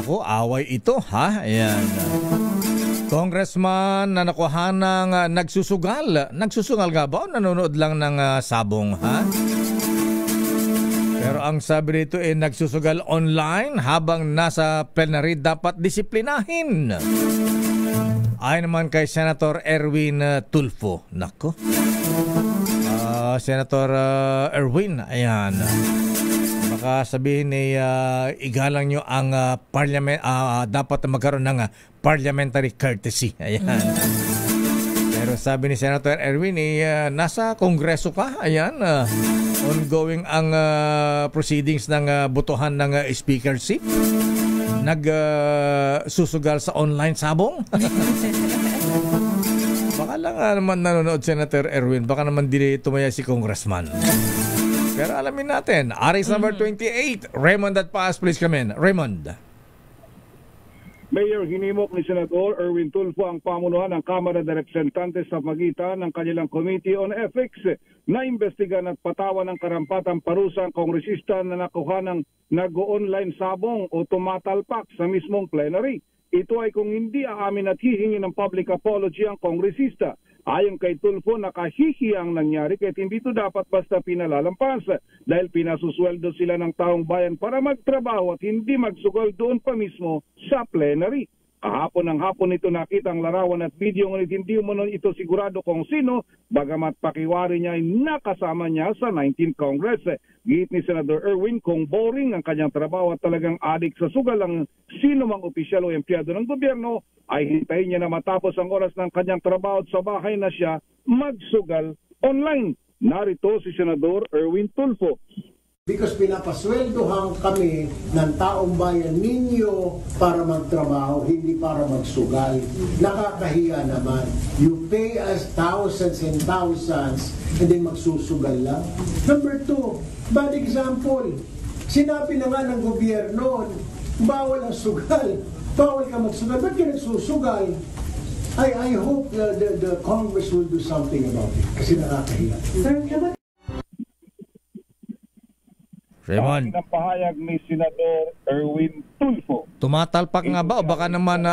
Naku, away ito ha. Ayan. Congressman na nakuha ng nagsusugal. Nagsusugal nga ba o nanonood lang ng sabong ha? Pero ang sabi rito nagsusugal online habang nasa plenary dapat disiplinahin. Ayon naman kay Senator Erwin Tulfo. Nako. Senator Erwin, ayan. Baka sabihin igalang nyo ang parliament, dapat magkaroon ng parliamentary courtesy. Ayan. Pero sabi ni Senator Erwin, nasa kongreso ka. Ayan. Ongoing ang proceedings ng botohan ng speakership. Nagsusugal sa online sabong. Baka lang naman nanonood Senator Erwin. Baka naman di tumaya si Congressman. Pero alamin natin. RX number 28. Raymond at Paas, please come in. Raymond. Mayor, hinimok ni Senator Erwin Tulfo ang pamunuan ng Kamara de Representantes sa pagitan ng kanilang Committee on Ethics na imbestigan at patawan ng karampatang parusa ang kongresista na nakuha ng nag-online sabong o tumatalpak sa mismong plenary. Ito ay kung hindi aamin at hihingi ng public apology ang kongresista. Ayon kay Tulfo, nakahihi ang nangyari kahit hindi ito dapat basta pinalalampas dahil pinasusweldo sila ng taong bayan para magtrabaho at hindi magsugal doon pa mismo sa plenary. Kahapon ng hapon ito nakita ang larawan at video, ngunit hindi umano ito sigurado kung sino, bagamat pakiwari niya ay nakasama niya sa 19th Congress. Gihit ni Senator Erwin kung boring ang kanyang trabaho at talagang adik sa sugal ang sino mang opisyal o empleyado ng gobyerno, ay hintayin niya na matapos ang oras ng kanyang trabaho at sa bahay na siya magsugal online. Narito si Senador Erwin Tulfo. Because pinapasweldohan kami ng taong bayan ninyo para magtrabaho, hindi para magsugal. Nakakahiya naman. You pay us thousands and thousands and then magsusugal lang. Number 2, bad example. Sinabi na nga ng gobyerno, bawal ang sugal. Bawal ka magsugal. Ba't ka nagsusugal? I hope the Congress will do something about it. Kasi nakakahiya. Raymond. Ang pahayag ni Senador Erwin Tulfo. Tumatalpak nga ba o baka naman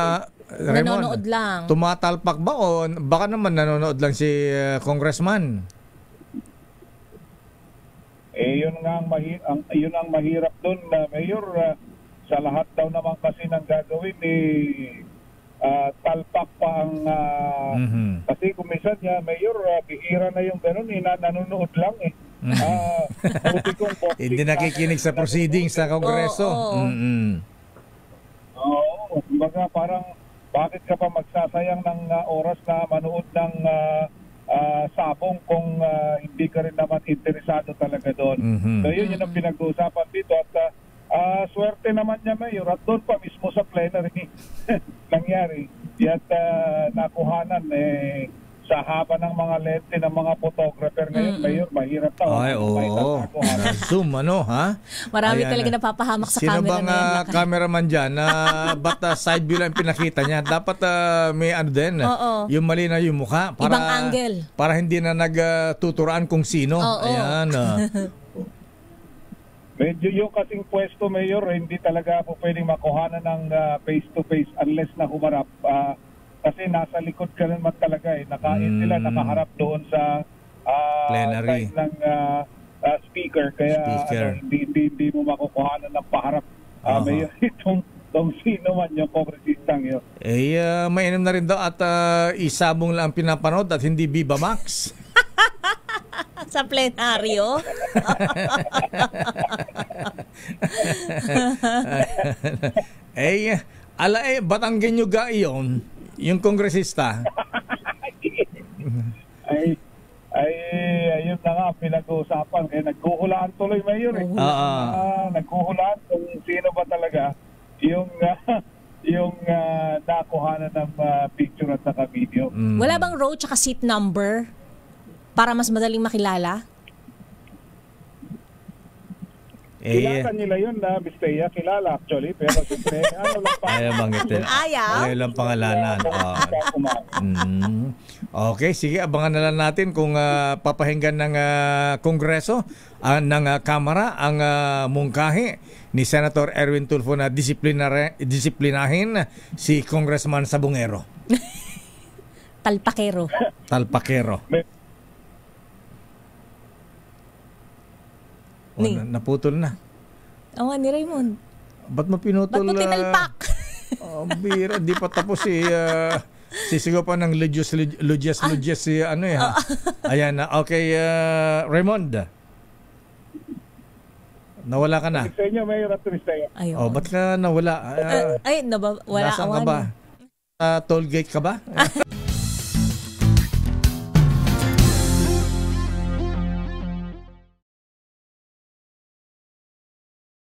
Raymond, nanonood lang? Tumatalpak ba o baka naman nanonood lang si Congressman? Yun ang mahirap doon, Mayor. Sa lahat daw naman kasi ng gagawin talpak pa ang kasi kung minsan niya, Mayor, bihira na yung ganun, nanonood lang hindi nakikinig sa proceedings sa Kongreso. Oo, kumbaga parang bakit ka pa magsasayang ng oras na manood ng sabong kung hindi ka rin naman interesado talaga doon. So yun ang pinag-uusapan dito at swerte naman niya, Mayor, at doon pa mismo sa plenary nangyari. At nakuhanan sa haba ng mga lente ng mga photographer ngayon, Mayor, mahirap na. Ay, oo. Zoom, ha? Marami talaga napapahamak sa camera. Sino bang cameraman dyan? Ba't side view lang pinakita niya? Dapat may din. Yung mali na yung mukha. Para, ibang angle. Para hindi na nagtuturaan kung sino. Ayan. Medyo yung kasing pwesto, Mayor, hindi talaga po pwedeng makuhanan ng face-to-face unless na humarap. Kasi nasa likod ka naman talaga sila nakaharap doon sa plenary ng speaker. Kaya hindi mo makukuhanan ng paharap. Mayor, itong sino man yung kongresistang yun. Mainam na rin daw at isabong lang pinapanood at hindi Viva Max. Sa plenaryo. Batanggenyo ga iyon, yung kongresista. Ayun na nga pinag-uusapan. Nagkuhulaan tuloy, Mayor. Nagkuhulaan kung sino ba talaga yung nakuhanan ng picture at saka video. Wala bang row tsaka seat number para mas madaling makilala? Kilala nila yun na Bistea, kilala actually, pero siyempre, ano lang pa. Ayaw bangitin. Ayaw? Ayaw lang pangalanan. Okay, sige, abangan na lang natin kung papahinggan ng Kongreso, ng Kamara, ang mungkahi ni Senator Erwin Tulfo na disiplinahin si Congressman Sabungero. Talpakero. Talpakero. Naputol na. Oo, ni Raymond. Ba't mo pinutol? Ba't mo tinalpak? Bira, di pa tapos sisigaw pa ng Lugias si ano Ayan na. Okay, Raymond. Nawala ka na. Sa inyo, Mayor at Bistea. Ayun. Ba't ka nawala? Wala Nasaan ka awan. ba? Toll gate ka ba?